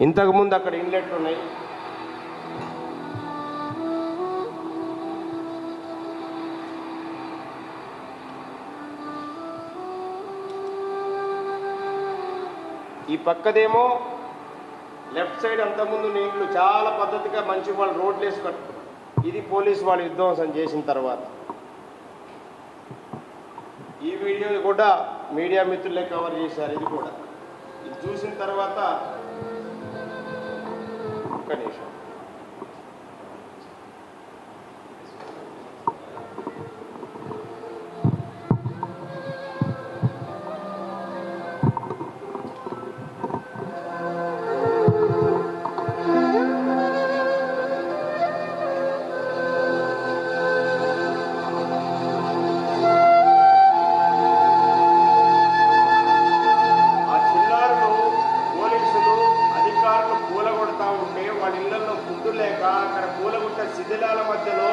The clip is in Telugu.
ఇంతకుముందు అక్కడ ఇన్లెట్లు ఉన్నాయి. ఈ పక్కదేమో లెఫ్ట్ సైడ్ అంతకుముందు నీళ్లు చాలా పద్ధతిగా మంచి వాళ్ళు రోడ్లు వేసి కట్టు. ఇది పోలీసు వాళ్ళు విధ్వంసం చేసిన తర్వాత. ఈ వీడియో కూడా మీడియా మిత్రులే కవర్ చేశారు. ఇది కూడా ఇది చూసిన తర్వాత ఒక్క నిమిషం. వాళ్ళ ఇళ్లలో ఫుడ్ లేక అక్కడ పూలగుట్ట శిథిలాల మధ్యలో